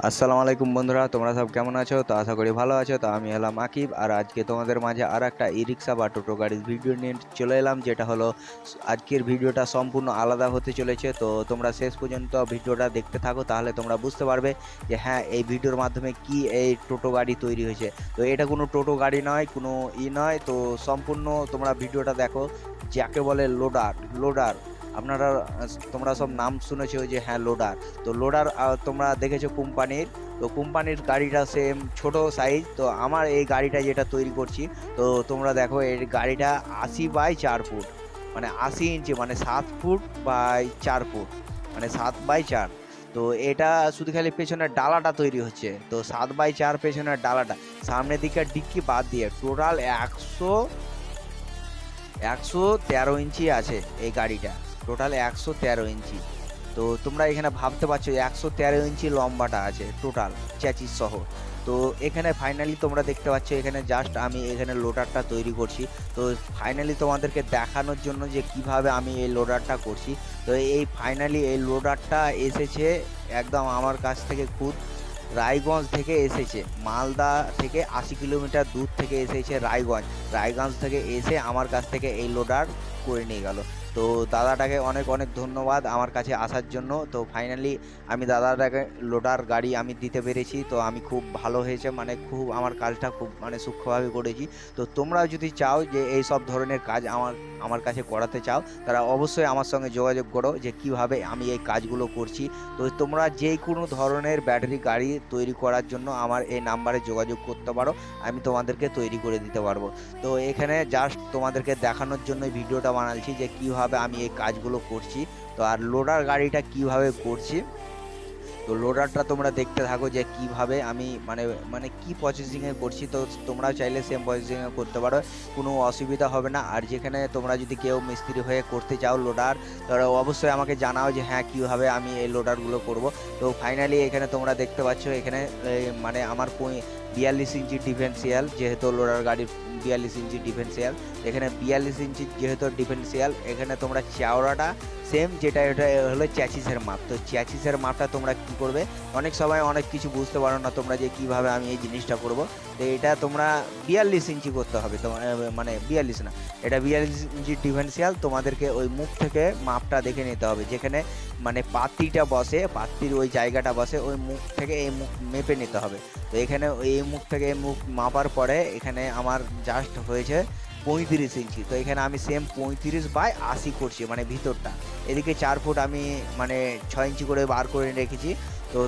আসসালামু আলাইকুম বন্ধুরা, তোমরা সব কেমন আছো? তো আশা করি ভালো আছো। তো আমি হলাম আকিব, আর আজকে তোমাদের মাঝে আর একটা ই রিক্সা বা টোটো গাড়ির ভিডিও নিয়ে চলে এলাম, যেটা হলো আজকের ভিডিওটা সম্পূর্ণ আলাদা হতে চলেছে। তো তোমরা শেষ পর্যন্ত ভিডিওটা দেখতে থাকো, তাহলে তোমরা বুঝতে পারবে যে হ্যাঁ, এই ভিডিওর মাধ্যমে কি এই টোটো গাড়ি তৈরি হয়েছে। তো এটা কোনো টোটো গাড়ি নয়, কোনো নয়। তো সম্পূর্ণ তোমরা ভিডিওটা দেখো, যাকে বলে লোডার। লোডার আপনারা তোমরা সব নাম শুনেছো যে হ্যাঁ লোডার। তো লোডার তোমরা দেখেছো কোম্পানির। তো কোম্পানির গাড়িটা সেম ছোট সাইজ। তো আমার এই গাড়িটা যেটা তৈরি করছি, তো তোমরা দেখো এই গাড়িটা 80x4 ফুট, মানে 80 ইঞ্চি, মানে 7 ফুট বাই 4 ফুট, মানে 7x4। তো এটা শুধু খালি পেছনের ডালাটা তৈরি হচ্ছে। তো 7x4 পেছনের ডালাটা, সামনের দিকে ডিক্কি বাদ দিয়ে টোটাল 113 ইঞ্চি আছে এই গাড়িটা। টোটাল 113 ইঞ্চি। তো তোমরা এখানে ভাবতে পারছো 113 ইঞ্চি লম্বাটা আছে টোটাল চ্যাচিস সহ। তো এখানে ফাইনালি তোমরা দেখতে পাচ্ছ, এখানে জাস্ট আমি এখানে লোডারটা তৈরি করছি। তো ফাইনালি তোমাদেরকে দেখানোর জন্য যে কিভাবে আমি এই লোডারটা করছি। তো এই ফাইনালি এই লোডারটা এসেছে একদম আমার কাছ থেকে খুদ রায়গঞ্জ থেকে এসেছে। মালদা থেকে 80 কিলোমিটার দূর থেকে এসেছে রায়গঞ্জ। রায়গঞ্জ থেকে এসে আমার কাছ থেকে এই লোডার করে নিয়ে গেল। তো দাদাটাকে অনেক অনেক ধন্যবাদ আমার কাছে আসার জন্য। তো ফাইনালি আমি দাদাটাকে লোডার গাড়ি আমি দিতে পেরেছি। তো আমি খুব ভালো হয়েছে, মানে খুব আমার কাজটা খুব মানে সূক্ষ্মভাবে করেছি। তো তোমরাও যদি চাও যে এই সব ধরনের কাজ আমার কাছে করাতে চাও, তারা অবশ্যই আমার সঙ্গে যোগাযোগ করো যে কিভাবে আমি এই কাজগুলো করছি। তো তোমরা যে কোনো ধরনের ব্যাটারি গাড়ি তৈরি করার জন্য আমার এই নাম্বারে যোগাযোগ করতে পারো, আমি তোমাদেরকে তৈরি করে দিতে পারবো। তো এখানে জাস্ট তোমাদেরকে দেখানোর জন্য ভিডিওটা বানাচ্ছি যে কিভাবে আমি এই কাজগুলো করছি। তো আর লোডার গাড়িটা কিভাবে করছি, তো লোডারটা তোমরা দেখতে থাকো যে কিভাবে আমি মানে মানে কি প্রসেসিংয়ে করছি। তো তোমরা চাইলে সেম প্রসেসিংয়ে করতে পারো, কোনো অসুবিধা হবে না। আর যেখানে তোমরা যদি কেউ মিস্ত্রি হয়ে করতে চাও লোডার, তাহলে অবশ্যই আমাকে জানাও যে হ্যাঁ কীভাবে আমি এই লোডারগুলো করব। তো ফাইনালি এখানে তোমরা দেখতে পাচ্ছ, এখানে মানে আমার 42 ইঞ্চি ডিফারেন্সিয়াল, যেহেতু লোডার গাড়ির 42 ইঞ্চি ডিফারেন্সিয়াল। এখানে 42 ইঞ্চি যেহেতু ডিফারেন্সিয়াল, এখানে তোমরা চওড়াটা সেম, যেটা এটা হলো চ্যাচিসের মাপ। তো চ্যাচিসের মাপটা তোমরা কি করবে, অনেক সময় অনেক কিছু বুঝতে পারো না তোমরা যে কিভাবে আমি এই জিনিসটা করব। তো এটা তোমরা 42 ইঞ্চি করতে হবে। তোমার মানে 42 না, এটা 42 ইঞ্চি ডিফারেন্সিয়াল। তোমাদেরকে ওই মুখ থেকে মাপটা দেখে নিতে হবে, যেখানে মানে পাত্তিটা বসে, পাত্তির ওই জায়গাটা বসে, ওই মুখ থেকে এই মুখ মেপে নিতে হবে। তো এখানে এই মুখ থেকে এই মুখ মাপার পরে এখানে আমার জাস্ট হয়েছে 35 ইঞ্চি। তো এখানে আমি সেম 35/80 করছি, মানে ভিতরটা। এদিকে 4 ফুট আমি মানে 6 ইঞ্চি করে বার করে রেখেছি। তো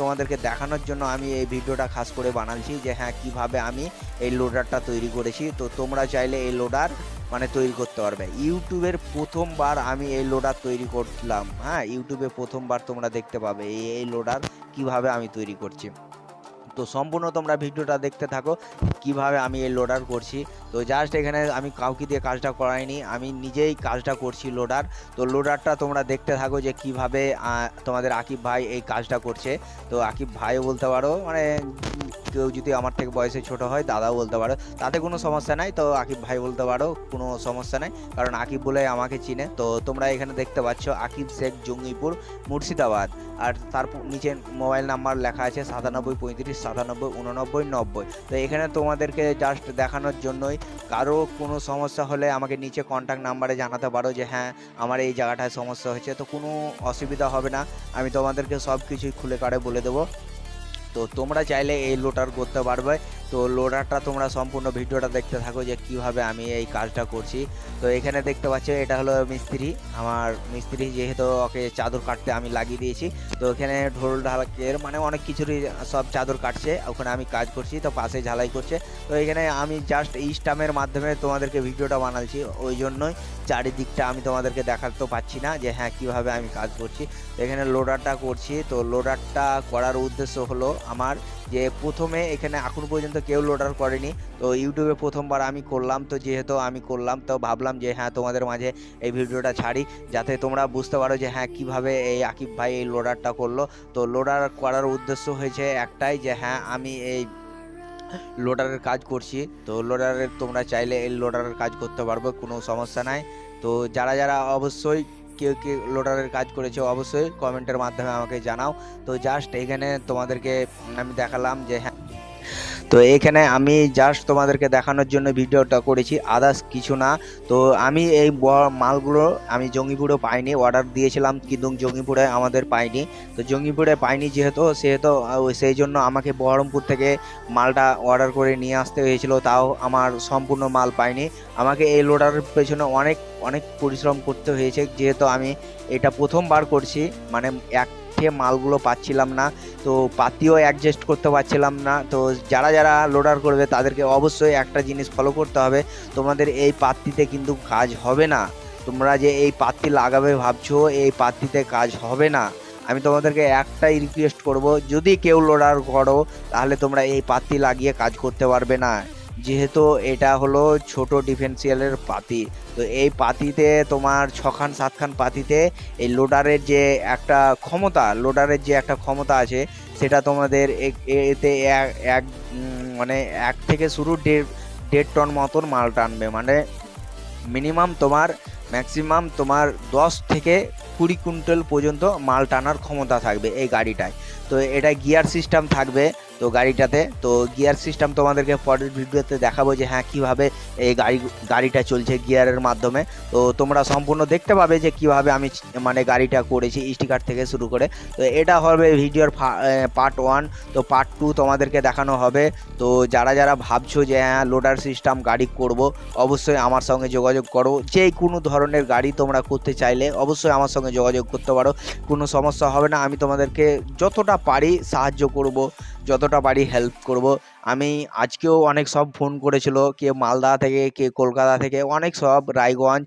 তোমাদেরকে দেখানোর জন্য আমি এই ভিডিওটা খাস করে বানাচ্ছি যে হ্যাঁ কিভাবে আমি এই লোডারটা তৈরি করেছি। তো তোমরা চাইলে এই লোডার মানে তৈরি করতে পারবে। ইউটিউবের প্রথমবার আমি এই লোডার তৈরি করলাম। হ্যাঁ, ইউটিউবে প্রথমবার তোমরা দেখতে পাবে এই লোডার কিভাবে আমি তৈরি করছি। তো সম্পূর্ণ তোমরা ভিডিওটা দেখতে থাকো কিভাবে আমি এই লোডার করছি। তো জাস্ট এখানে আমি কাউকে দিয়ে কাজটা করাইনি, আমি নিজেই কাজটা করছি লোডার। তো লোডারটা তোমরা দেখতে থাকো যে কিভাবে তোমাদের আকিব ভাই এই কাজটা করছে। তো আকিব ভাইও বলতে পারো, মানে কেউ যদি আমার থেকে বয়সে ছোট হয় দাদাও বলতে পারো, তাতে কোনো সমস্যা নাই। তো আকিব ভাই বলতে পারো, কোনো সমস্যা নাই, কারণ আকিব বলে আমাকে চিনে। তো তোমরা এখানে দেখতে পাচ্ছ আকিব শেখ, জঙ্গিপুর, মুর্শিদাবাদ। আর তার নিচে মোবাইল নাম্বার লেখা আছে 9735 97 89 90। তো এখানে তোমাদেরকে জাস্ট দেখানোর জন্যই, কারো কোনো সমস্যা হলে আমাকে নিচে কন্ট্যাক্ট নাম্বারে জানাতে পারো যে হ্যাঁ আমার এই জায়গাটায় সমস্যা হয়েছে। তো কোনো অসুবিধা হবে না, আমি তোমাদেরকে সব কিছুই খুলে কাটে বলে দেবো। তো তোমরা চাইলে এই লোডার করতে পারবে। তো লোডারটা তোমরা সম্পূর্ণ ভিডিওটা দেখতে থাকো যে কিভাবে আমি এই কাজটা করছি। তো এখানে দেখতে পাচ্ছ এটা হলো মিস্ত্রি, আমার মিস্ত্রি, যেহেতু ওকে চাদর কাটতে আমি লাগিয়ে দিয়েছি। তো এখানে ঢোল ঢাকের মানে অনেক কিছুরই সব চাদর কাটছে, ওখানে আমি কাজ করছি। তো পাশে ঝালাই করছে। তো এখানে আমি জাস্ট স্টামের মাধ্যমে তোমাদেরকে ভিডিওটা বানাচ্ছি, ওই জন্যই চারিদিকটা আমি তোমাদেরকে দেখাতে পাচ্ছি না যে হ্যাঁ কিভাবে আমি কাজ করছি। এখানে লোডারটা করছি। তো লোডারটা করার উদ্দেশ্য হলো আমার যে প্রথমে এখানে এখন পর্যন্ত কেউ লোডার করেনি, তো ইউটিউবে প্রথমবার আমি করলাম। তো যেহেতু আমি করলাম তো ভাবলাম যে হ্যাঁ তোমাদের মাঝে এই ভিডিওটা ছাড়ি, যাতে তোমরা বুঝতে পারো যে হ্যাঁ কিভাবে এই আকিব ভাই এই লোডারটা করলো। তো লোডার করার উদ্দেশ্য হয়েছে একটাই, যে হ্যাঁ আমি এই লোডারের কাজ করছি। তো লোডারের তোমরা চাইলে এই লোডারের কাজ করতে পারবে, কোনো সমস্যা নাই। তো যারা যারা অবশ্যই কেউ কেউ লোডারের কাজ করেছে অবশ্যই কমেন্টের মাধ্যমে আমাকে জানাও। তো জাস্ট এখানে তোমাদেরকে আমি দেখালাম যে হ্যাঁ, তো এখানে আমি জাস্ট তোমাদেরকে দেখানোর জন্য ভিডিওটা করেছি, আদার্স কিছু না। তো আমি এই মালগুলো আমি জঙ্গিপুরে পাইনি, অর্ডার দিয়েছিলাম কিন্তু জঙ্গিপুরে আমাদের পাইনি। তো জঙ্গিপুরে পাইনি যেহেতু সেহেতু সেই জন্য আমাকে বহরমপুর থেকে মালটা অর্ডার করে নিয়ে আসতে হয়েছিল, তাও আমার সম্পূর্ণ মাল পাইনি। আমাকে এই লোডারের পেছনে অনেক অনেক পরিশ্রম করতে হয়েছে, যেহেতু আমি এটা প্রথমবার করছি। মানে মালগুলো পাচ্ছিলাম না, তো পাতিও অ্যাডজাস্ট করতে পারছিলাম না। তো যারা যারা লোডার করবে তাদেরকে অবশ্যই একটা জিনিস ফলো করতে হবে, তোমাদের এই পাত্তিতে কিন্তু কাজ হবে না। তোমরা যে এই পাত্তি লাগাবে ভাবছো, এই পাত্তিতে কাজ হবে না। আমি তোমাদেরকে একটাই রিকোয়েস্ট করব, যদি কেউ লোডার করো তাহলে তোমরা এই পাত্তি লাগিয়ে কাজ করতে পারবে না, যেহেতু এটা হলো ছোট ডিফেন্সিয়ালের পাতি। তো এই পাতিতে তোমার 6খান 7খান পাতিতে এই লোডারের যে একটা ক্ষমতা আছে, সেটা তোমাদের এতে এক মানে 1 থেকে শুরু 1.5 টন মতন মাল টানবে। মানে মিনিমাম তোমার ম্যাক্সিমাম তোমার 10 থেকে 20 কুইন্টাল পর্যন্ত মাল টানার ক্ষমতা থাকবে এই গাড়িটায়। তো এটা গিয়ার সিস্টেম থাকবে তো গাড়িটাতে। তো গিয়ার সিস্টেম তোমাদেরকে পরের ভিডিওতে দেখাবো যে হ্যাঁ কীভাবে এই গাড়িটা চলছে গিয়ারের মাধ্যমে। তো তোমরা সম্পূর্ণ দেখতে পাবে যে কিভাবে আমি মানে গাড়িটা করেছি স্টিকার থেকে শুরু করে। তো এটা হবে ভিডিওর পার্ট 1। তো পার্ট 2 তোমাদেরকে দেখানো হবে। তো যারা যারা ভাবছো যে হ্যাঁ লোডার সিস্টেম গাড়ি করব, অবশ্যই আমার সঙ্গে যোগাযোগ করো। যে কোনো ধরনের গাড়ি তোমরা করতে চাইলে অবশ্যই আমার সঙ্গে যোগাযোগ করতে পারো, কোনো সমস্যা হবে না। আমি তোমাদেরকে যতটা পারি সাহায্য করব, যতটা পারি হেল্প করব। আমি আজকেও অনেক সব ফোন করেছিল, কে মালদা থেকে, কে কলকাতা থেকে, অনেক সব রায়গঞ্জ,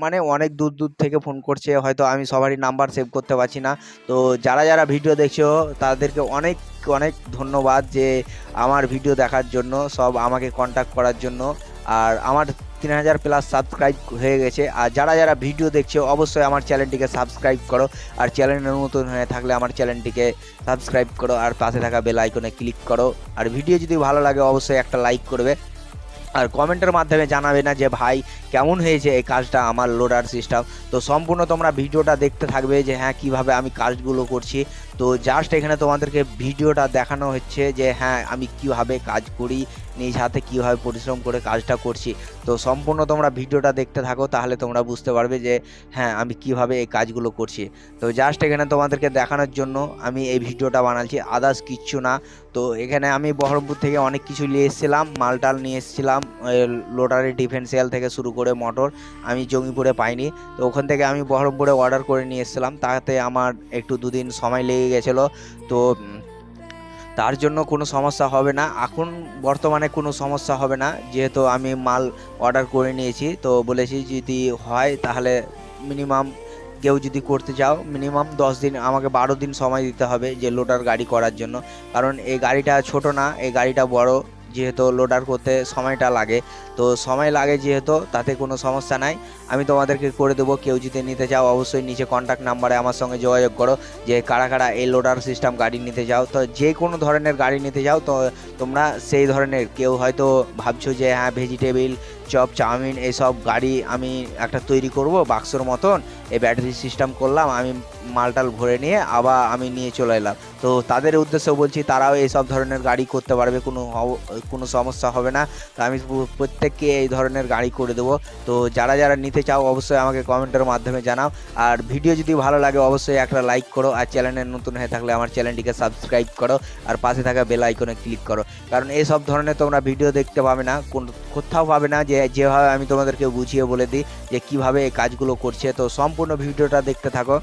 মানে অনেক দূর দূর থেকে ফোন করছে। হয়তো আমি সবারই নাম্বার সেভ করতে পারছি না। তো যারা যারা ভিডিও দেখছো তাদেরকে অনেক অনেক ধন্যবাদ যে আমার ভিডিও দেখার জন্য, সব আমাকে কন্ট্যাক্ট করার জন্য। আর আমার 3000+ সাবস্ক্রাইব হয়ে গেছে। আর যারা যারা ভিডিও দেখছে অবশ্যই আমার চ্যানেলটিকে সাবস্ক্রাইব করো, আর চ্যানেলে নতুন হয়ে থাকলে আমার চ্যানেলটিকে সাবস্ক্রাইব করো, আর পাশে থাকা বেল আইকনে ক্লিক করো। আর ভিডিও যদি ভালো লাগে অবশ্যই একটা লাইক করবে, আর কমেন্টের মাধ্যমে জানাবে না যে ভাই কেমন হয়েছে এই কাজটা আমার লোডার সিস্টেম। তো সম্পূর্ণ তোমরা ভিডিওটা দেখতে থাকবে যে হ্যাঁ কিভাবে আমি কাজগুলো করছি। তো জাস্ট এখানে তোমাদেরকে ভিডিওটা দেখানো হচ্ছে যে হ্যাঁ আমি কিভাবে কাজ করি, নিজ হাতে কীভাবে পরিশ্রম করে কাজটা করছি। তো সম্পূর্ণ তোমরা ভিডিওটা দেখতে থাকো, তাহলে তোমরা বুঝতে পারবে যে হ্যাঁ আমি কিভাবে এই কাজগুলো করছি। তো জাস্ট এখানে তোমাদেরকে দেখানোর জন্য আমি এই ভিডিওটা বানাচ্ছি, আদার্স কিচ্ছু না। তো এখানে আমি বহরমপুর থেকে অনেক কিছু নিয়ে এসেছিলাম, মালটাল নিয়ে এসেছিলাম, লোডারের ডিফেন্সিয়াল থেকে শুরু করে মোটর আমি জঙ্গিপুরে পাইনি। তো ওখান থেকে আমি বহরমপুরে অর্ডার করে নিয়ে এসেছিলাম, তাতে আমার একটু 2 দিন সময় লেগে গেছিলো। তো তার জন্য কোনো সমস্যা হবে না, এখন বর্তমানে কোনো সমস্যা হবে না, যেহেতু আমি মাল অর্ডার করে নিয়েছি। তো বলেছি যদি হয় তাহলে মিনিমাম কেউ যদি করতে চাও মিনিমাম 10 দিন, আমাকে 12 দিন সময় দিতে হবে যে লোডার গাড়ি করার জন্য। কারণ এই গাড়িটা ছোট না, এই গাড়িটা বড়, যেহেতু লোডার করতে সময়টা লাগে। তো সময় লাগে যেহেতু, তাতে কোনো সমস্যা নাই, আমি তোমাদেরকে করে দেবো। কেউ যদি নিতে চাও অবশ্যই নিচে কন্ট্যাক্ট নাম্বারে আমার সঙ্গে যোগাযোগ করো যে কারা কারা এই লোডার সিস্টেম গাড়ি নিতে চাও। তো যে কোনো ধরনের গাড়ি নিতে চাও তো তোমরা সেই ধরনের, কেউ হয়তো ভাবছো যে হ্যাঁ ভেজিটেবিল চপ চাউমিন এইসব গাড়ি আমি একটা তৈরি করব বাক্সর মতন, এই ব্যাটারি সিস্টেম করলাম, আমি মালটাল ভরে নিয়ে আবার আমি নিয়ে চলে এলাম। তো তাদের উদ্দেশ্যে বলছি তারাও এইসব ধরনের গাড়ি করতে পারবে, কোনো সমস্যা হবে না। তো আমি প্রত্যেককে এই ধরনের গাড়ি করে দেবো। তো যারা যারা নিতে চাও অবশ্যই আমাকে কমেন্টের মাধ্যমে জানাও। আর ভিডিও যদি ভালো লাগে অবশ্যই একটা লাইক করো, আর চ্যানেলে নতুন হয়ে থাকলে আমার চ্যানেলটিকে সাবস্ক্রাইব করো, আর পাশে থাকা বেল আইকনে ক্লিক করো। কারণ এইসব ধরনের তোমরা ভিডিও দেখতে পাবে না, কোথাও পাবে না যেভাবে আমি তোমাদেরকে বুঝিয়ে বলে দিই যে কিভাবে এই কাজগুলো করছে। তো সম্পূর্ণ ভিডিওটা দেখতে থাকো।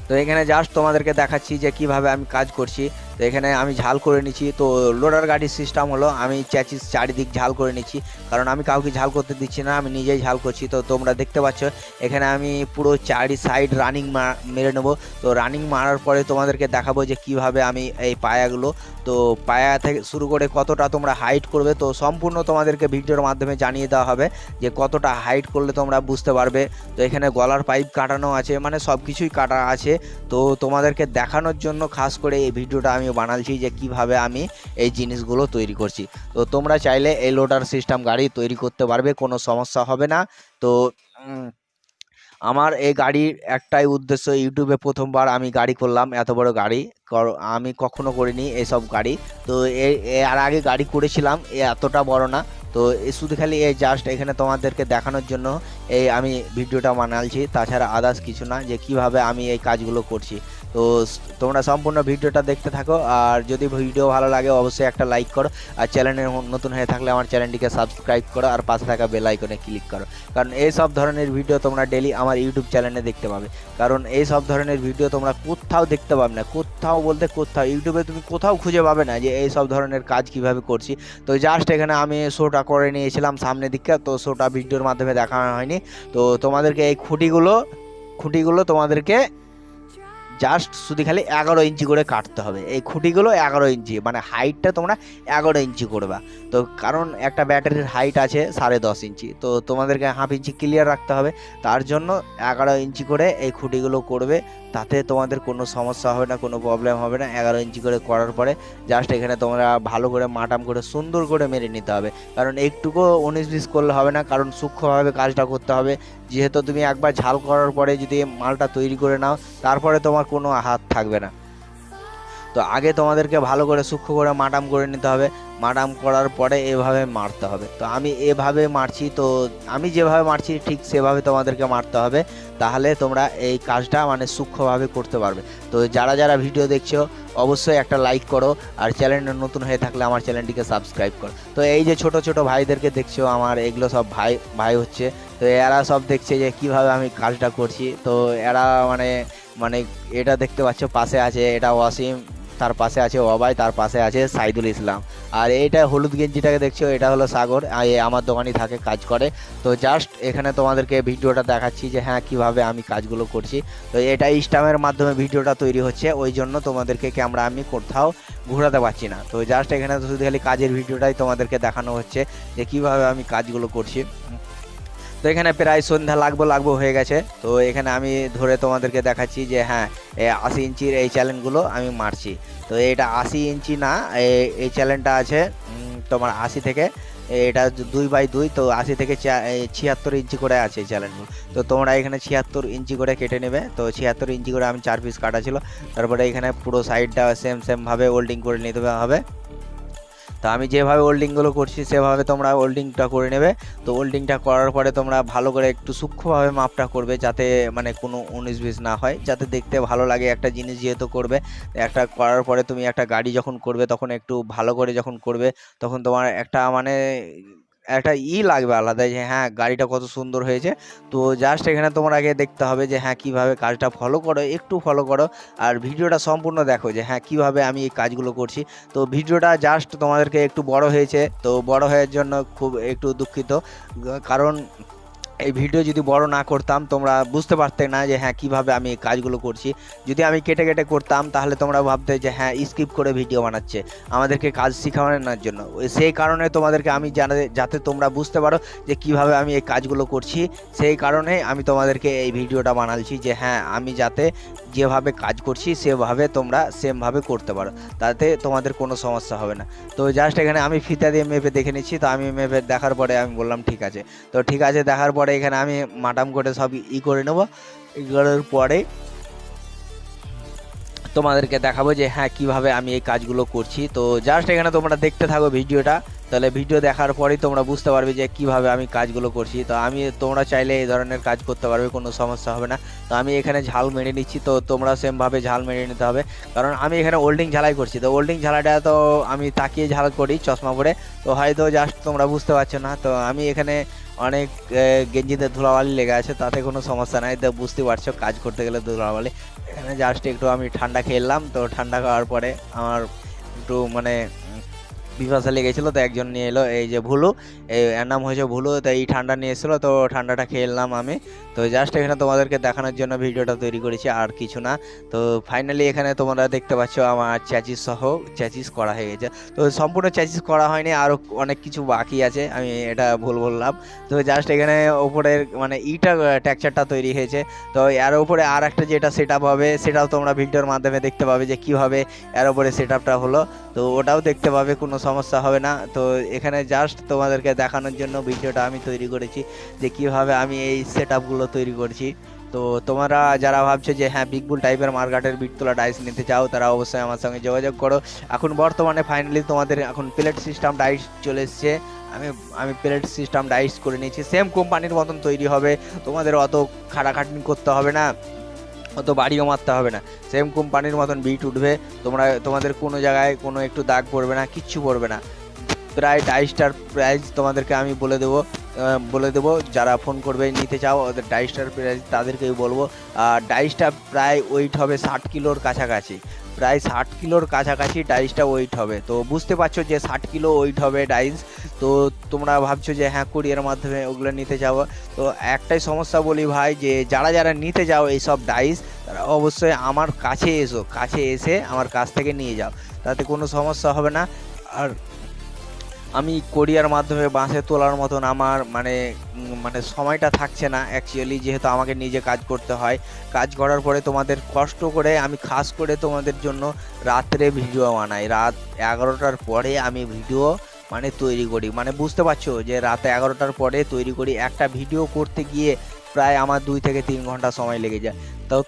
তো এখানে জাস্ট তোমাদেরকে দেখাচ্ছি যে কিভাবে আমি কাজ করছি। তো এখানে আমি ঝাল করে নিচ্ছি। তো লোডার গাড়ির সিস্টেম হলো আমি চ্যাচিস চারিদিক ঝাল করে নিচ্ছি, কারণ আমি কাউকে ঝাল করতে দিচ্ছি না, আমি নিজেই ঝাল করছি। তো তোমরা দেখতে পাচ্ছ এখানে আমি পুরো চারি সাইড রানিং মেরে নেব। তো রানিং মারার পরে তোমাদেরকে দেখাবো যে কিভাবে আমি এই পায়াগুলো, তো পায়া থেকে শুরু করে কতটা তোমরা হাইট করবে, তো সম্পূর্ণ তোমাদেরকে ভিডিওর মাধ্যমে জানিয়ে দেওয়া হবে যে কতটা হাইট করলে তোমরা বুঝতে পারবে। তো এখানে গলার পাইপ কাটানো আছে, মানে সব কিছুই কাটা আছে। তো তোমাদেরকে দেখানোর জন্য খাস করে এই ভিডিওটা আমি বানাচ্ছি যে কিভাবে আমি এই জিনিসগুলো তৈরি করছি। তো তোমরা চাইলে এই লোডার সিস্টেম গাড়ি তৈরি করতে পারবে, কোনো সমস্যা হবে না। তো আমার এই গাড়ির একটাই উদ্দেশ্য, ইউটিউবে প্রথমবার আমি গাড়ি করলাম, এত বড় গাড়ি আমি কখনো করিনি এইসব গাড়ি। তো এর আগে গাড়ি করেছিলাম, এতটা বড় না। তো শুধু খালি এই জাস্ট এখানে তোমাদেরকে দেখানোর জন্য এই আমি ভিডিওটা বানাচ্ছি, তাছাড়া আদার্স কিছু না, যে কিভাবে আমি এই কাজগুলো করছি। তো তোমরা সম্পূর্ণ ভিডিওটা দেখতে থাকো, আর যদি ভিডিও ভালো লাগে অবশ্যই একটা লাইক করো, আর চ্যানেলে নতুন হয়ে থাকলে আমার চ্যানেলটিকে সাবস্ক্রাইব করো, আর পাশে থাকা বেল আইকনে ক্লিক করো, কারণ এই সব ধরনের ভিডিও তোমরা ডেলি আমার ইউটিউব চ্যানেলে দেখতে পাবে। কারণ এই সব ধরনের ভিডিও তোমরা কোথাও দেখতে পাবে না, কোথাও বলতে কোথাও ইউটিউবে তুমি কোথাও খুঁজে পাবে না যে এই সব ধরনের কাজ কিভাবে করছি। তো জাস্ট এখানে আমি শোটা করে নিয়েছিলাম সামনের দিকে, তো শোটা ভিডিওর মাধ্যমে দেখানো হয়নি। তো তোমাদেরকে এই খুঁটিগুলো তোমাদেরকে জাস্ট শুধু খালি 11 ইঞ্চি করে কাটতে হবে। এই খুঁটিগুলো 11 ইঞ্চি, মানে হাইটটা তোমরা 11 ইঞ্চি করবা। তো কারণ একটা ব্যাটারির হাইট আছে 10.5 ইঞ্চি, তো তোমাদেরকে হাফ ইঞ্চি ক্লিয়ার রাখতে হবে। তার জন্য 11 ইঞ্চি করে এই খুঁটিগুলো করবে, তাতে তোমাদের কোনো সমস্যা হবে না, কোনো প্রবলেম হবে না। 11 ইঞ্চি করে করার পরে জাস্ট এখানে তোমরা ভালো করে মাটাম করে সুন্দর করে মেরে নিতে হবে, কারণ একটুকু 19-20 করলে হবে না, কারণ সূক্ষ্মভাবে কাজটা করতে হবে। যেহেতু তুমি একবার ঝাল করার পরে যদি মালটা তৈরি করে নাও, তারপরে তোমার কোনো হাত থাকবে না। তো আগে তোমাদেরকে ভালো করে সূক্ষ্ম করে মাটাম করে নিতে হবে, মাটাম করার পরে এভাবে মারতে হবে। তো আমি এভাবে মারছি, তো আমি যেভাবে মারছি ঠিক সেভাবে তোমাদেরকে মারতে হবে, তাহলে তোমরা এই কাজটা মানে সূক্ষ্মভাবে করতে পারবে। তো যারা যারা ভিডিও দেখছো অবশ্যই একটা লাইক করো, আর চ্যানেলটা নতুন হয়ে থাকলে আমার চ্যানেলটিকে সাবস্ক্রাইব করো। তো এই যে ছোট ছোট ভাইদেরকে দেখছো, আমার এগুলো সব ভাই ভাই হচ্ছে। তো এরা সব দেখছে যে কিভাবে আমি কাজটা করছি। তো এরা মানে মানে এটা দেখতে পাচ্ছ পাশে আছে এটা ওয়াসিম, তার পাশে আছে অবাই, তার পাশে আছে সাইদুল ইসলাম, আর এইটা হলুদ গেঞ্জিটাকে দেখছো এটা হলো সাগর, আমার দোকানই থাকে, কাজ করে। তো জাস্ট এখানে তোমাদেরকে ভিডিওটা দেখাচ্ছি যে হ্যাঁ কিভাবে আমি কাজগুলো করছি। তো এটা স্ট্যামের মাধ্যমে ভিডিওটা তৈরি হচ্ছে, ওই জন্য তোমাদেরকে ক্যামেরা আমি কোথাও ঘোরাতে পারছি না। তো জাস্ট এখানে শুধু খালি কাজের ভিডিওটাই তোমাদেরকে দেখানো হচ্ছে যে কিভাবে আমি কাজগুলো করছি। তো এখানে প্রায় সন্ধ্যা লাগবো হয়ে গেছে। তো এখানে আমি ধরে তোমাদেরকে দেখাচ্ছি যে হ্যাঁ 80 ইঞ্চির এই চ্যালেঞ্জগুলো আমি মারছি। তো এটা 80 ইঞ্চি না, এই চ্যালেঞ্জটা আছে তোমার 80 থেকে, এটা 2x2, তো 80 থেকে 76 ইঞ্চি করে আছে এই চ্যালেঞ্জগুলো। তো তোমরা এখানে 76 ইঞ্চি করে কেটে নেবে। তো 76 ইঞ্চি করে আমি 4 পিস কাটা ছিল। তারপরে এখানে পুরো সাইডটা সেমভাবে ওল্ডিং করে নিতে হবে। তো আমি যেভাবে ওল্ডিংগুলো করছি সেভাবে তোমরা ওল্ডিংটা করে নেবে। তো ওল্ডিংটা করার পরে তোমরা ভালো করে একটু সূক্ষ্মভাবে মাপটা করবে, যাতে মানে কোনো 19-20 না হয়, যাতে দেখতে ভালো লাগে। একটা জিনিস যেহেতু করবে, একটা করার পরে তুমি একটা গাড়ি যখন করবে তখন একটু ভালো করে যখন করবে, তখন তোমার একটা মানে একটা লাগবে আলাদা যে হ্যাঁ গাড়িটা কত সুন্দর হয়েছে। তো জাস্ট এখানে তোমার আগে দেখতে হবে যে হ্যাঁ কিভাবে কাজটা ফলো করো, একটু ফলো করো, আর ভিডিওটা সম্পূর্ণ দেখো যে হ্যাঁ কিভাবে আমি এই কাজগুলো করছি। তো ভিডিওটা জাস্ট তোমাদেরকে একটু বড় হয়েছে, তো বড় হওয়ার জন্য খুব একটু দুঃখিত, কারণ এই ভিডিও যদি বড় না করতাম তোমরা বুঝতে পারতে না যে হ্যাঁ কিভাবে আমি এই কাজগুলো করছি। যদি আমি কেটে কেটে করতাম তাহলে তোমরা ভাবতে যে হ্যাঁ স্কিপ করে ভিডিও বানাচ্ছে আমাদেরকে কাজ শেখানোর জন্য। সেই কারণে তোমাদেরকে আমি যাতে তোমরা বুঝতে পারো যে কিভাবে আমি এই কাজগুলো করছি, সেই কারণে আমি তোমাদেরকে এই ভিডিওটা বানাচ্ছি যে হ্যাঁ আমি যাতে যেভাবে কাজ করছি সেভাবে তোমরা সেমভাবে করতে পারো, তাতে তোমাদের কোনো সমস্যা হবে না। তো জাস্ট এখানে আমি ফিতা দিয়ে মেপে দেখে নিচ্ছি। তো আমি মেপে দেখার পরে আমি বললাম ঠিক আছে। তো ঠিক আছে দেখার পরে এখানে আমি মাটাম করে সব করে নেব। করার পরে তোমাদেরকে দেখাবো যে হ্যাঁ কিভাবে আমি এই কাজগুলো করছি। তো জাস্ট এখানে তোমরা দেখতে থাকো ভিডিওটা, তাহলে ভিডিও দেখার পরেই তোমরা বুঝতে পারবে যে কিভাবে আমি কাজগুলো করছি। তো তোমরা চাইলে এই ধরনের কাজ করতে পারবে, কোনো সমস্যা হবে না। তো আমি এখানে ঝাল মেরে নিচ্ছি, তো তোমরা সেমভাবে ঝাল মেরে নিতে হবে, কারণ আমি এখানে ওল্ডিং ঝালাই করছি। তো ওল্ডিং ঝালাটা তো আমি তাকিয়ে ঝাল করি চশমা পরে, তো হয়তো জাস্ট তোমরা বুঝতে পারছো না। তো আমি এখানে অনেক গেঞ্জিতে ধুলাবালি লেগে আছে, তাতে কোনো সমস্যা নাই। তো বুঝতে পারছো কাজ করতে গেলে ধুলাবালি। এখানে জাস্ট একটু আমি ঠান্ডা খেলাম, তো ঠান্ডা খাওয়ার পরে আমার একটু মানে পিপাসা লেগেছিল, তো একজন নিয়ে এলো, এই যে ভুলু, এর নাম হয়েছে ভুলু। তো এই ঠান্ডা নিয়ে এসেছিলো, তো ঠান্ডাটা খেয়ে এলাম আমি। তো জাস্ট এখানে তোমাদেরকে দেখানোর জন্য ভিডিওটা তৈরি করেছি, আর কিছু না। তো ফাইনালি এখানে তোমরা দেখতে পাচ্ছ আমার চ্যাচিস সহ চ্যাচিস করা হয়ে গেছে। তো সম্পূর্ণ চ্যাচিস করা হয়নি, আরও অনেক কিছু বাকি আছে, আমি এটা ভুল বললাম। তো জাস্ট এখানে ওপরের মানে ইটা টেক্সচারটা তৈরি হয়েছে। তো এর উপরে আর একটা যেটা সেট আপ হবে, সেটাও তোমরা ভিডিওর মাধ্যমে দেখতে পাবে যে কীভাবে এর উপরে সেট আপটা হলো। তো ওটাও দেখতে পাবে, কোনো সমস্যা হবে না। তো এখানে জাস্ট তোমাদেরকে দেখানোর জন্য ভিডিওটা আমি তৈরি করেছি যে কিভাবে আমি এই সেটআপগুলো তৈরি করছি। তো তোমরা যারা ভাবছো যে হ্যাঁ বিগ বুল টাইপের মার্কেটের বিট তোলা ডাইস নিতে চাও, তারা অবশ্যই আমার সঙ্গে যোগাযোগ করো। এখন বর্তমানে ফাইনালি তোমাদের এখন প্লেট সিস্টেম ডাইস চলে এসছে। আমি আমি প্লেট সিস্টেম ডাইস করে নিয়েছি, সেম কোম্পানির মতন তৈরি হবে, তোমাদের অত খাটাখাটনি করতে হবে না, অত বাড়িও মারতে হবে না, সেম কোম্পানির মতন বিট উঠবে। তোমাদের কোনো জায়গায় কোনো একটু দাগ পড়বে না, কিচ্ছু পড়বে না। প্রায় ডাইসটার প্রাইস তোমাদেরকে আমি বলে দেবো, যারা ফোন করবে নিতে চাও ওদের ডাইসটার প্রাইস তাদেরকেই বলবো। আর ডাইসটা প্রায় ওয়েট হবে 60 কিলোর কাছাকাছি, প্রায় 60 কিলোর কাছাকাছি ডাইসটা ওয়েট হবে। তো বুঝতে পারছো যে 60 কিলো ওয়েট হবে ডাইস। তো তোমরা ভাবছো যে হ্যাঁ কুরিয়ার মাধ্যমে ওগুলো নিতে যাও, তো একটাই সমস্যা বলি ভাই, যে যারা নিতে যাও এইসব ডাইস, তারা অবশ্যই আমার কাছে এসো, কাছে এসে আমার কাছ থেকে নিয়ে যাও, তাতে কোনো সমস্যা হবে না। আর আমি কোরিয়ার মাধ্যমে বাসে তোলার মতন আমার মানে সময়টা থাকছে না অ্যাকচুয়ালি, যেহেতু আমাকে নিজে কাজ করতে হয়। কাজ করার পরে তোমাদের কষ্ট করে আমি খাস করে তোমাদের জন্য রাত্রে ভিডিও বানাই, রাত 11টার পরে আমি ভিডিও মানে তৈরি করি, মানে বুঝতে পারছো যে রাত 11টার পরে তৈরি করি। একটা ভিডিও করতে গিয়ে প্রায় আমার 2 থেকে 3 ঘন্টা সময় লেগে যায়।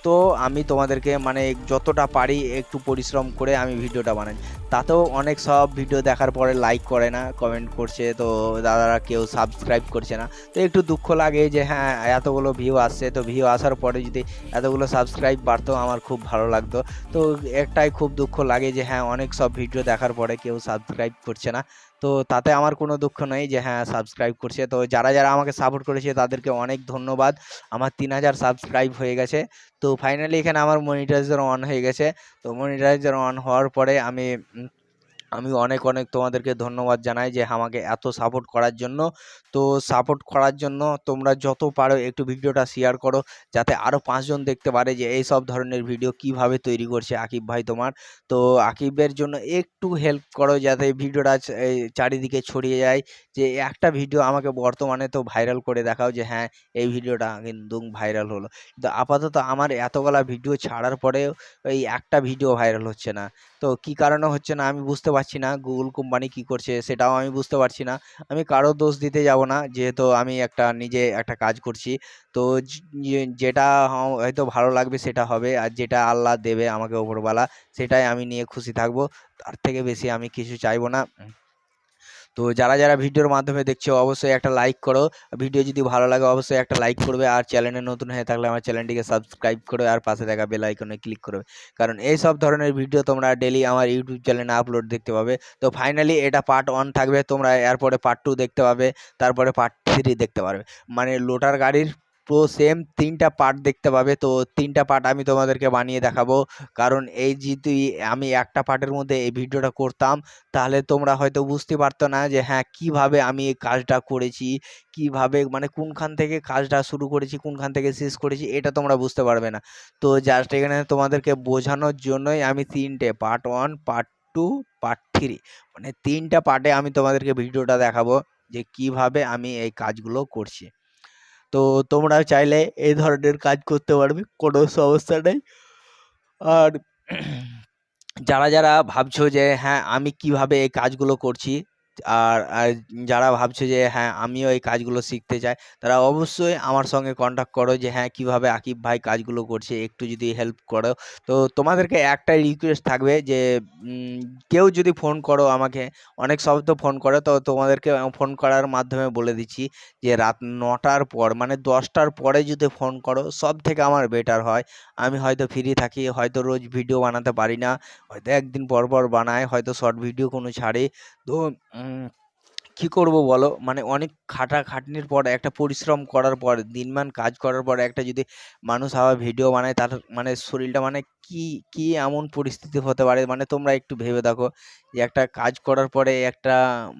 তো আমি তোমাদেরকে মানে যতটা পারি একটু পরিশ্রম করে আমি ভিডিওটা বানাই। তাতেও অনেক সব ভিডিও দেখার পরে লাইক করে না, কমেন্ট করছে, তো দাদারা কেউ সাবস্ক্রাইব করছে না। তো একটু দুঃখ লাগে যে হ্যাঁ এতগুলো ভিউ আসছে, তো ভিউ আসার পরে যদি এতগুলো সাবস্ক্রাইব বাড়তো আমার খুব ভালো লাগতো। তো একটাই খুব দুঃখ লাগে যে হ্যাঁ অনেক সব ভিডিও দেখার পরে কেউ সাবস্ক্রাইব করছে না। তো তাতে আমার কোনো দুঃখ নেই যে হ্যাঁ সাবস্ক্রাইব করছে। তো যারা আমাকে সাপোর্ট করেছে তাদেরকে অনেক ধন্যবাদ। আমার 3000 সাবস্ক্রাইব হয়ে গেছে। তো ফাইনালি এখানে আমার মনিটাইজার অন হয়ে গেছে। তো মনিটাইজার অন হওয়ার পরে আমি অনেক তোমাদেরকে ধন্যবাদ জানাই যে আমাকে এত সাপোর্ট করার জন্য। তো সাপোর্ট করার জন্য তোমরা যত পারো একটু ভিডিওটা শেয়ার করো, যাতে আরও 5 জন দেখতে পারে যে এই সব ধরনের ভিডিও কিভাবে তৈরি করছে আকিব ভাই তোমার। তো আকিবের জন্য একটু হেল্প করো, যাতে ভিডিওটা চারিদিকে ছড়িয়ে যায়, যে একটা ভিডিও আমাকে বর্তমানে তো ভাইরাল করে দেখাও যে হ্যাঁ এই ভিডিওটা কিন্তু ভাইরাল হলো। কিন্তু আপাতত আমার এতগুলা ভিডিও ছাড়ার পরেও এই একটা ভিডিও ভাইরাল হচ্ছে না। তো কি কারণে হচ্ছে না আমি বুঝতে পারছি না, গুগল কোম্পানি কি করছে সেটাও আমি বুঝতে পারছি না। আমি কারো দোষ দিতে যাব না, যেহেতু আমি নিজে একটা কাজ করছি। তো যেটা হয়তো ভালো লাগবে সেটা হবে, আর যেটা আল্লাহ দেবে আমাকে ওপরওয়ালা, সেটাই আমি নিয়ে খুশি থাকবো। তার থেকে বেশি আমি কিছু চাইবো না। তো যারা ভিডিওর মাধ্যমে দেখছো অবশ্যই একটা লাইক করো, ভিডিও যদি ভালো লাগে অবশ্যই একটা লাইক করবে, আর চ্যানেলে নতুন হয়ে থাকলে আমার চ্যানেলটিকে সাবস্ক্রাইব করো, আর পাশে থাকা বেল আইকনে ক্লিক করবে, কারণ এই সব ধরনের ভিডিও তোমরা ডেলি আমার ইউটিউব চ্যানেলে আপলোড দেখতে পাবে। তো ফাইনালি এটা পার্ট 1 থাকবে, তোমরা এরপরে পার্ট 2 দেখতে পাবে, তারপরে পার্ট 3 দেখতে পারবে, মানে লোটার গাড়ির পুরো সেম 3টা পার্ট দেখতে পাবে। তো 3টা পার্ট আমি তোমাদেরকে বানিয়ে দেখাবো, কারণ এই যদি আমি একটা পার্টের মধ্যে এই ভিডিওটা করতাম, তাহলে তোমরা হয়তো বুঝতে পারতো না যে হ্যাঁ কিভাবে আমি এই কাজটা করেছি, কিভাবে মানে কোনখান থেকে কাজটা শুরু করেছি, কোনখান থেকে শেষ করেছি, এটা তোমরা বুঝতে পারবে না। তো জাস্ট এখানে তোমাদেরকে বোঝানোর জন্যই আমি 3টে পার্ট 1, পার্ট 2, পার্ট 3 মানে 3টা পার্টে আমি তোমাদেরকে ভিডিওটা দেখাবো যে কিভাবে আমি এই কাজগুলো করছি। তো তোমরা চাইলে এই ধরনের কাজ করতে পারবে, কোনো সমস্যা নেই। আর যারা ভাবছো যে হ্যাঁ আমি কিভাবে এই কাজগুলো করছি, আর যারা ভাবছো যে হ্যাঁ আমিও এই কাজগুলো শিখতে চাই, তারা অবশ্যই আমার সঙ্গে কন্ট্যাক্ট করো যে হ্যাঁ কিভাবে আকিব ভাই কাজগুলো করছে, একটু যদি হেল্প করো। তো তোমাদেরকে একটাই রিকোয়েস্ট থাকবে যে উম, কেউ যদি ফোন করো আমাকে, অনেক সব তো ফোন করে, তো তোমাদেরকে ফোন করার মাধ্যমে বলে দিচ্ছি যে রাত 9টার পর মানে 10টার পরে যদি ফোন করো সব থেকে আমার বেটার হয়। আমি হয়তো ফ্রি থাকি, হয়তো রোজ ভিডিও বানাতে পারি না, হয়তো একদিন পর পর বানাই, হয়তো শর্ট ভিডিও কোনো ছাড়ে। তো উম, কি করব বলো, মানে অনেক খাটাখাটনির পর, একটা পরিশ্রম করার পর, দিনমান কাজ করার পর একটা যদি মানুষ আবার ভিডিও বানায়, তার মানে শরীরটা মানে কি কি এমন পরিস্থিতি হতে পারে, মানে তোমরা একটু ভেবে দেখো যে একটা কাজ করার পরে একটা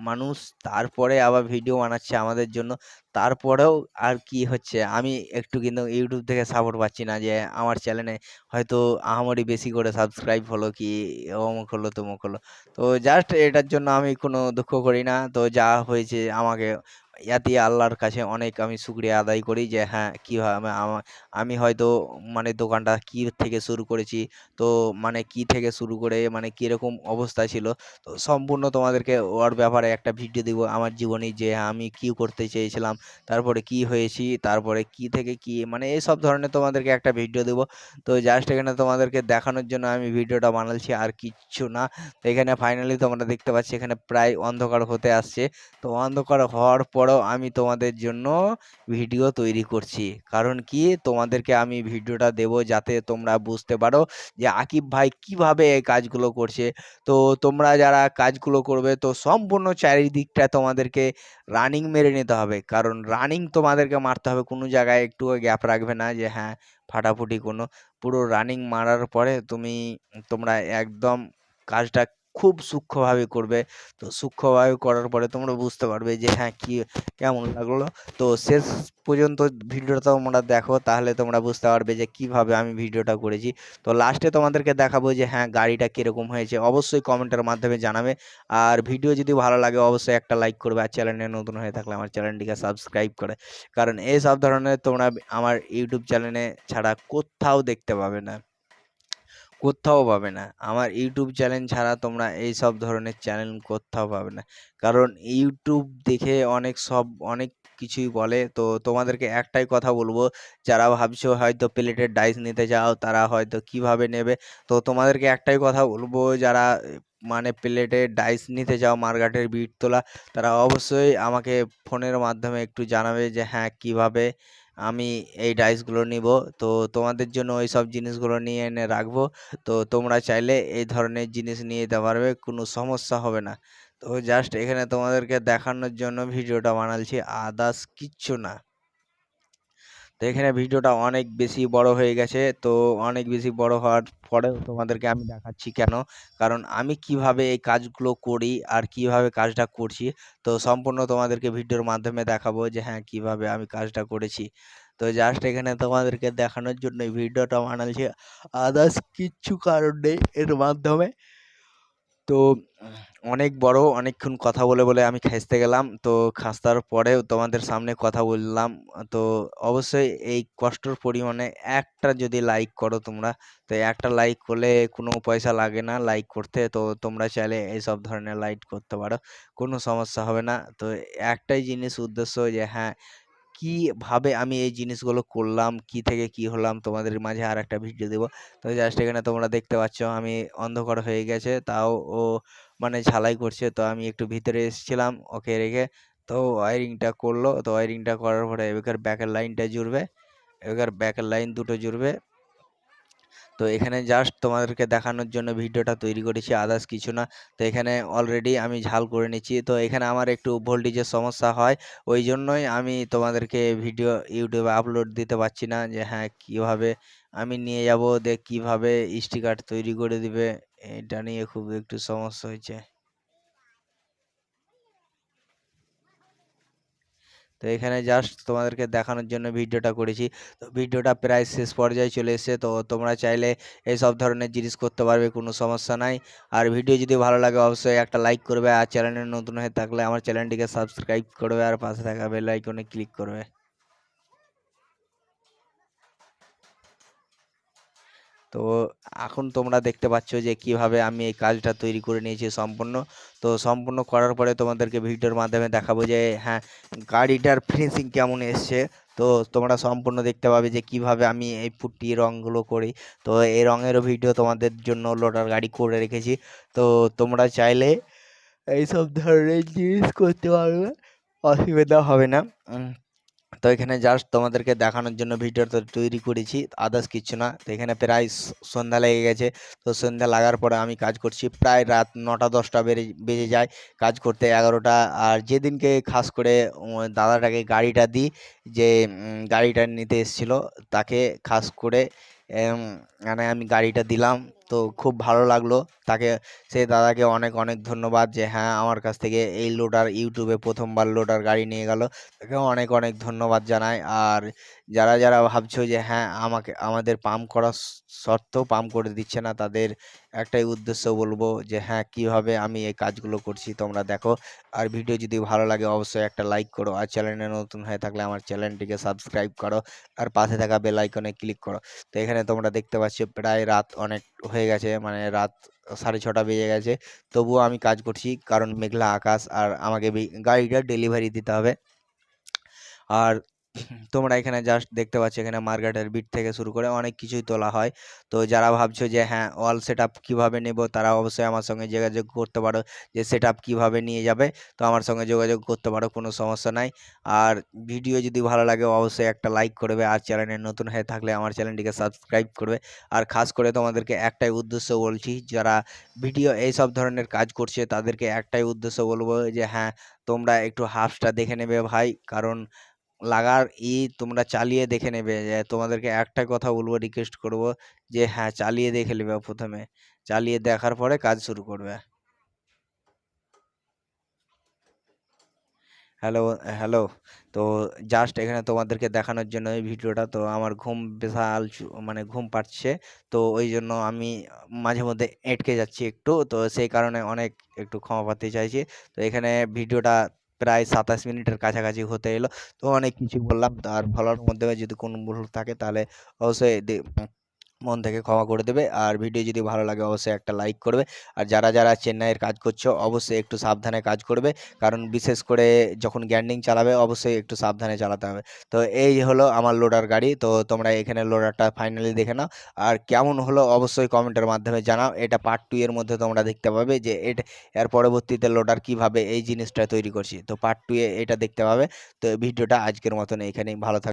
মানুষ তারপরে আবার ভিডিও বানাচ্ছে আমাদের জন্য, তারপরেও আর কি হচ্ছে, আমি একটু কিন্তু ইউটিউব থেকে সাপোর্ট পাচ্ছি না যে আমার চ্যানেলে হয়তো আহামরি বেশি করে সাবস্ক্রাইব হলো কি অমুক হলো তমুক হলো। তো জাস্ট এটার জন্য আমি কোনো দুঃখ করি না। তো যা হয়েছে আমাকে ইয়াতে আল্লাহর কাছে অনেক আমি শুকরিয়া আদায় করি যে হ্যাঁ কিভাবে আমি হয়তো মানে দোকানটা কি থেকে শুরু করেছি, তো মানে কি থেকে শুরু করে মানে কিরকম অবস্থা ছিল, তো সম্পূর্ণ তোমাদেরকে ওর ব্যাপারে একটা ভিডিও দিব আমার জীবনে, যে আমি কি করতে চেয়েছিলাম, তারপরে কি হয়েছি, তারপরে কি থেকে কি মানে এইসব ধরনের তোমাদেরকে একটা ভিডিও দেবো। তো জাস্ট এখানে তোমাদেরকে দেখানোর জন্য আমি ভিডিওটা বানাচ্ছি, আর কিচ্ছু না। তো এখানে ফাইনালি তোমরা দেখতে পাচ্ছ এখানে প্রায় অন্ধকার হতে আসছে। তো অন্ধকার হওয়ার পরেও আমি তোমাদের জন্য ভিডিও তৈরি করছি, কারণ কি তোমাদেরকে আমি ভিডিওটা দেব যাতে তোমরা বুঝতে পারো যে আকিব ভাই কিভাবে এই কাজগুলো করছে। তো তোমরা যারা কাজগুলো করবে তো সম্পূর্ণ চারিদিকটা তোমাদেরকে রানিং মেরে নিতে হবে, কারণ রানিং তোমাদেরকে মারতে হবে, কোনো জায়গায় একটু গ্যাপ রাখবে না যে হ্যাঁ ফাটাফুটি কোনো, পুরো রানিং মারার পরে তোমরা একদম কাজটা খুব সূক্ষ্মভাবে করবে। তো সূক্ষ্মভাবে করার পরে তোমরা বুঝতে পারবে যে হ্যাঁ কি কেমন লাগলো। তো শেষ পর্যন্ত ভিডিওটা তোমরা দেখো, তাহলে তোমরা বুঝতে পারবে যে কিভাবে আমি ভিডিওটা করেছি। তো লাস্টে তোমাদেরকে দেখাবো যে হ্যাঁ গাড়িটা কিরকম হয়েছে, অবশ্যই কমেন্টের মাধ্যমে জানাবে। আর ভিডিও যদি ভালো লাগে অবশ্যই একটা লাইক করবে, আর চ্যানেলে নতুন হয়ে থাকলে আমার চ্যানেলটিকে সাবস্ক্রাইব করে, কারণ এই সব ধরনের তোমরা আমার ইউটিউব চ্যানেলে ছাড়া কোথাও দেখতে পাবে না, কোথাও পাবে না। আমার ইউটিউব চ্যানেল ছাড়া তোমরা এই সব ধরনের চ্যানেল কোথাও পাবে না, কারণ ইউটিউব দেখে অনেক কিছুই বলে। তো তোমাদেরকে একটাই কথা বলবো, যারা ভাবছো হয়তো প্লেটের ডাইস নিতে চাও তারা হয়তো কিভাবে নেবে, তো তোমাদেরকে একটাই কথা বলবো, যারা মানে প্লেটের ডাইস নিতে চাও মার্কেটের বিট তোলা, তারা অবশ্যই আমাকে ফোনের মাধ্যমে একটু জানাবে যে হ্যাঁ কিভাবে আমি এই ডাইসগুলো নিব। তো তোমাদের জন্য ওই সব জিনিসগুলো নিয়ে এনে রাখবো। তো তোমরা চাইলে এই ধরনের জিনিস নিয়ে যেতে পারবে, কোনো সমস্যা হবে না। তো জাস্ট এখানে তোমাদেরকে দেখানোর জন্য ভিডিওটা বানাচ্ছি, আদার্স কিচ্ছু না। তো এখানে ভিডিওটা অনেক বেশি বড় হয়ে গেছে, তো অনেক বেশি বড় হওয়ার পরেও তোমাদেরকে আমি দেখাচ্ছি কেন, কারণ আমি কিভাবে এই কাজগুলো করি আর কিভাবে কাজটা করছি, তো সম্পূর্ণ তোমাদেরকে ভিডিওর মাধ্যমে দেখাবো যে হ্যাঁ কিভাবে আমি কাজটা করেছি। তো জাস্ট এখানে তোমাদেরকে দেখানোর জন্য ভিডিওটা বানাচ্ছি, আদার্স কিচ্ছু কারণ নেই এর মাধ্যমে। তো অনেক বড় অনেকক্ষণ কথা বলে বলে আমি খাইতে গেলাম, তো খাস্তার পরেও তোমাদের সামনে কথা বললাম। তো অবশ্যই এই কষ্টর পরিমাণে একটা যদি লাইক করো তোমরা, তো একটা লাইক করলে কোনো পয়সা লাগে না লাইক করতে, তো তোমরা চাইলে এইসব ধরনের লাইক করতে পারো, কোনো সমস্যা হবে না। তো একটাই জিনিস উদ্দেশ্য যে হ্যাঁ কিভাবে আমি এই জিনিসগুলো করলাম, কি থেকে কি হলাম, তোমাদের মাঝে আর একটা ভিডিও দেব। তো জাস্ট এখানে তোমরা দেখতে পাচ্ছ আমি অন্ধকার হয়ে গেছে, তাও ও মানে ঝালাই করছে, তো আমি একটু ভিতরে এসেছিলাম ওকে রেখে। তো ওয়ারিংটা করলো, তো ওয়ারিংটা করার পরে এবার ব্যাকের লাইনটা জুড়বে, এবার ব্যাকের লাইন দুটো জুড়বে। তো এখানে জাস্ট তোমাদেরকে দেখানোর জন্য ভিডিওটা তৈরি করেছি, আদার্স কিছু না। তো এখানে অলরেডি আমি ঝাল করে নিচ্ছি, তো এখানে আমার একটু ভোল্টেজের সমস্যা হয়, ওই জন্যই আমি তোমাদেরকে ভিডিও ইউটিউবে আপলোড দিতে পারছি না যে হ্যাঁ কিভাবে আমি নিয়ে যাব, দেখ কিভাবে স্টিকার তৈরি করে দিবে, এটা নিয়ে খুব একটু সমস্যা হয়েছে। তো এখানে জাস্ট তোমাদেরকে দেখানোর জন্য ভিডিওটা করেছি। তো ভিডিওটা প্রায় শেষ পর্যায়ে চলে এসেছে, তো তোমরা চাইলে এই সব ধরনের জিনিস করতে পারবে, কোনো সমস্যা নাই। আর ভিডিও যদি ভালো লাগে অবশ্যই একটা লাইক করবে, আর চ্যানেলে নতুন হয়ে থাকলে আমার চ্যানেলটিকে সাবস্ক্রাইব করবে, আর পাশে থাকা বেল আইকনে ক্লিক করবে। তো এখন তোমরা দেখতে পাচ্ছ যে কিভাবে আমি এই কাজটা তৈরি করে নিয়েছি সম্পূর্ণ। তো সম্পূর্ণ করার পরে তোমাদেরকে ভিডিওর মাধ্যমে দেখাবো যে হ্যাঁ, গাড়িটার ফিনিশিং কেমন এসছে। তো তোমরা সম্পূর্ণ দেখতে পাবে যে কিভাবে আমি এই পুট্টি রঙগুলো করি। তো এই রঙেরও ভিডিও তোমাদের জন্য লোডার গাড়ি করে রেখেছি। তো তোমরা চাইলে এইসব ধরনের জিনিস করতে পারবে, অসুবিধা হবে না। তো এখানে জাস্ট তোমাদেরকে দেখানোর জন্য ভিডিওটা তৈরি করেছি, আদার্স কিছু না। তো এখানে প্রায় সন্ধ্যা লেগে গেছে। তো সন্ধ্যা লাগার পরে আমি কাজ করছি, প্রায় রাত 9টা-10টা বেজে যায় কাজ করতে, 11টা। আর যেদিনকে খাস করে দাদাটাকে গাড়িটা দিই, যে গাড়িটা নিতে এসেছিল, তাকে খাস করে মানে আমি গাড়িটা দিলাম। তো খুব ভালো লাগলো তাকে, সেই দাদাকে অনেক অনেক ধন্যবাদ যে হ্যাঁ, আমার কাছ থেকে এই লোডার ইউটিউবে প্রথমবার লোডার গাড়ি নিয়ে গেল। তাকে অনেক অনেক ধন্যবাদ জানাই। আর যারা যারা ভাবছো যে হ্যাঁ, আমাদের পাম্প করা সত্ত্বেও পাম্প করে দিচ্ছে না, তাদের একটাই উদ্দেশ্য বলবো যে হ্যাঁ, কিভাবে আমি এই কাজগুলো করছি তোমরা দেখো। আর ভিডিও যদি ভালো লাগে অবশ্যই একটা লাইক করো, আর চ্যানেলে নতুন হয়ে থাকলে আমার চ্যানেলটিকে সাবস্ক্রাইব করো, আর পাশে থাকা বেল আইকনে ক্লিক করো। তো এখানে তোমরা দেখতে পাচ্ছ প্রায় রাত অনেক হয়ে গেছে, মানে রাত 6:30 বেজে গেছে। তবুও আমি কাজ করছি, কারণ মেঘলা আকাশ আর আমাকে গাড়িটা ডেলিভারি দিতে হবে। আর তোমরা এখানে জাস্ট দেখতে পাচ্ছ এখানে মার্কেটের বিট থেকে শুরু করে অনেক কিছুই তোলা হয়। তো যারা ভাবছো যে হ্যাঁ, ওয়াল সেট আপ কীভাবে নেব, তারা অবশ্যই আমার সঙ্গে যোগাযোগ করতে পারো, যে সেট আপ কীভাবে নিয়ে যাবে। তো আমার সঙ্গে যোগাযোগ করতে পারো, কোনো সমস্যা নাই। আর ভিডিও যদি ভালো লাগে অবশ্যই একটা লাইক করবে, আর চ্যানেলে নতুন হয়ে থাকলে আমার চ্যানেলটিকে সাবস্ক্রাইব করবে। আর খাস করে তোমাদেরকে একটাই উদ্দেশ্য বলছি, যারা ভিডিও এইসব ধরনের কাজ করছে তাদেরকে একটাই উদ্দেশ্য বলবো যে হ্যাঁ, তোমরা একটু হাফটা দেখে নেবে ভাই, কারণ লাগার তোমরা চালিয়ে দেখে নেবে। যে তোমাদেরকে একটা কথা বলবো, রিকোয়েস্ট করব যে হ্যাঁ, চালিয়ে দেখে নেবে প্রথমে, চালিয়ে দেখার পরে কাজ শুরু করবে। Hello, hello. তো জাস্ট এখানে তোমাদেরকে দেখানোর জন্য এই ভিডিওটা। তো আমার ঘুম বিশাল মানে ঘুম পাচ্ছে। তো ওই জন্য আমি মাঝে মধ্যে এঁটকে যাচ্ছি একটু, তো সেই কারণে অনেক একটু ক্ষমা প্রার্থী চাইছি। তো এখানে ভিডিওটা প্রায় 27 মিনিটের কাছাকাছি হতে এলো। তো অনেক কিছু বললাম, আর বলার মধ্যে যদি কোনো ভুল থাকে তাহলে অবশ্যই মন থেকে ক্ষমা করে দেবে। আর ভিডিও যদি ভালো লাগে অবশ্যই একটা লাইক করবে। আর যারা যারা চেন্নাইয়ের কাজ করছো অবশ্যই একটু সাবধানে কাজ করবে, কারণ বিশেষ করে যখন গ্যান্ডিং চালাবে অবশ্যই একটু সাবধানে চালাতে হবে। তো এই হলো আমার লোডার গাড়ি। তো তোমরা এখানে লোডারটা ফাইনালি দেখে নাও, আর কেমন হলো অবশ্যই কমেন্টের মাধ্যমে জানাও। এটা পার্ট 2 এর মধ্যে তোমরা দেখতে পাবে যে এর পরবর্তীতে লোডার কিভাবে এই জিনিসটা তৈরি করছি। তো পার্ট 2 এ এটা দেখতে পাবে। তো ভিডিওটা আজকের মতন এখানেই, ভালো থাকবে।